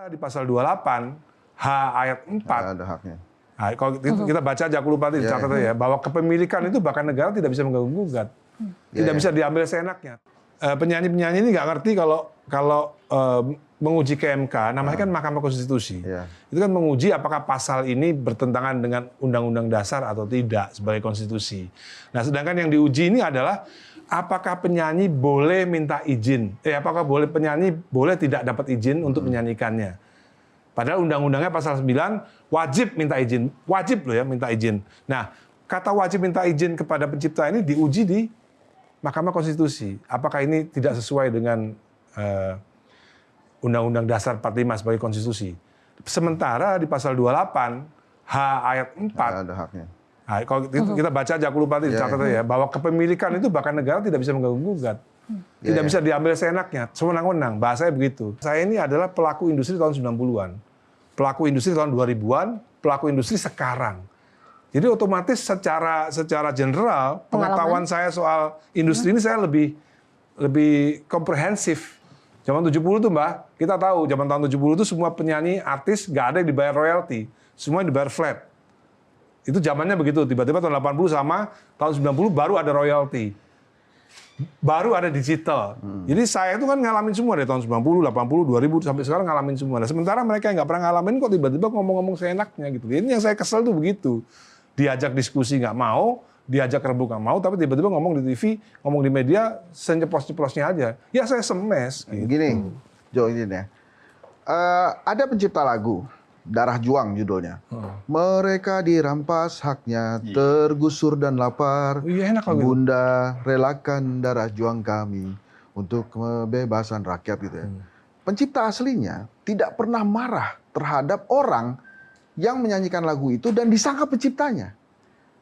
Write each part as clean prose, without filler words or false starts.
Di pasal 28 H ayat 4 ada haknya. Nah, kalau kita baca aja, aku lupa tadi catatnya ya, bahwa kepemilikan itu bahkan negara tidak bisa mengganggu-gugat, tidak bisa diambil seenaknya. Penyanyi-penyanyi ini nggak ngerti kalau menguji ke MK, namanya kan Mahkamah Konstitusi. Itu kan menguji apakah pasal ini bertentangan dengan Undang-Undang Dasar atau tidak sebagai konstitusi. Nah, sedangkan yang diuji ini adalah apakah penyanyi boleh minta izin? Apakah penyanyi boleh tidak dapat izin untuk menyanyikannya? Padahal undang-undangnya pasal 9 wajib minta izin. Wajib loh ya minta izin. Nah, kata wajib minta izin kepada pencipta ini diuji di Mahkamah Konstitusi. Apakah ini tidak sesuai dengan Undang-Undang Dasar 45 sebagai konstitusi? Sementara di pasal 28 H ayat 4 ada haknya. Nah, kalau kita baca aja, aku lupa tadi catatnya ya, bahwa kepemilikan itu bahkan negara tidak bisa mengganggu-gugat. Tidak bisa diambil seenaknya, sewenang-wenang, bahasanya begitu. Saya ini adalah pelaku industri tahun 90-an. Pelaku industri tahun 2000-an, pelaku industri sekarang. Jadi otomatis secara general, pengetahuan saya soal industri ini saya lebih komprehensif. Zaman 70 tuh Mbak, kita tahu zaman tahun 70 itu semua penyanyi, artis, nggak ada yang dibayar royalti. Semua dibayar flat. Itu zamannya begitu, tiba-tiba tahun 80 sama tahun 90 baru ada royalti. Baru ada digital. Jadi saya itu kan ngalamin semua dari tahun 90, 80, 2000 sampai sekarang ngalamin semua. Nah, sementara mereka yang nggak pernah ngalamin kok tiba-tiba ngomong-ngomong seenaknya gitu. Ini yang saya kesel tuh begitu. Diajak diskusi nggak mau, diajak rebut nggak mau, tapi tiba-tiba ngomong di TV, ngomong di media, senyeplos-nyeplosnya aja. Ya saya semes. Gitu. Gini, Jo, ini ya. Ada pencipta lagu, Darah Juang judulnya. Mereka dirampas haknya, tergusur dan lapar. Enak lagu itu. Bunda relakan darah juang kami untuk kebebasan rakyat gitu ya. Pencipta aslinya tidak pernah marah terhadap orang yang menyanyikan lagu itu dan disangka penciptanya.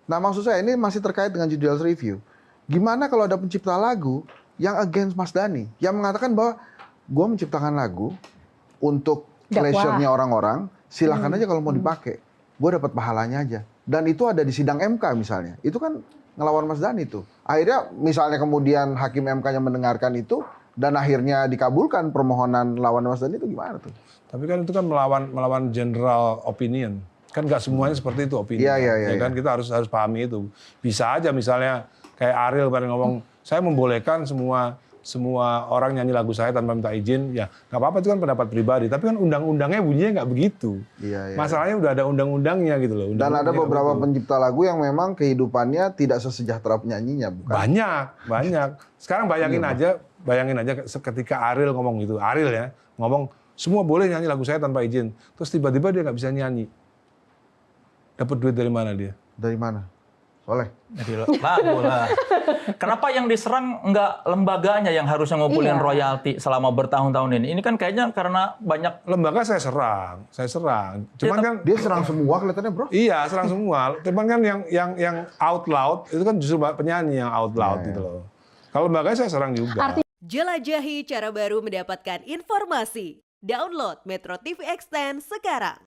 Nah, maksud saya ini masih terkait dengan judicial review. Gimana kalau ada pencipta lagu yang against Mas Dhani, yang mengatakan bahwa gue menciptakan lagu untuk pleasure-nya orang-orang, silahkan aja kalau mau dipakai. Gue dapat pahalanya aja. Dan itu ada di sidang MK misalnya. Itu kan ngelawan Mas Dhani tuh. Akhirnya misalnya kemudian hakim MK-nya mendengarkan itu, dan akhirnya dikabulkan permohonan lawan Mas Dhani itu gimana tuh? Tapi kan itu kan melawan general opinion. Kan nggak semuanya seperti itu opini. Ya kan kita harus pahami itu. Bisa aja misalnya kayak Ariel pada ngomong, saya membolehkan semua orang nyanyi lagu saya tanpa minta izin, ya nggak apa-apa, itu kan pendapat pribadi. Tapi kan undang-undangnya bunyinya nggak begitu. Masalahnya udah ada undang-undangnya gitu loh. Dan ada beberapa pencipta lagu yang memang kehidupannya tidak sesejahtera penyanyinya, bukan? Banyak. Sekarang bayangin aja ketika Ariel ngomong gitu, Ariel ya ngomong semua boleh nyanyi lagu saya tanpa izin, terus tiba-tiba dia nggak bisa nyanyi. Dapat duit dari mana dia? Dari mana? Soleh? Jadi lagu lah. Kenapa yang diserang nggak lembaganya yang harusnya ngumpulin royalti selama bertahun-tahun ini? Ini kan kayaknya karena banyak lembaga saya serang. Cuman kan dia serang semua kelihatannya, Bro. Iya, serang semua. Cuman kan yang out loud itu kan justru penyanyi yang out loud gitu loh. Kalau lembaga saya serang juga. Jelajahi cara baru mendapatkan informasi. Download Metro TV Extend sekarang.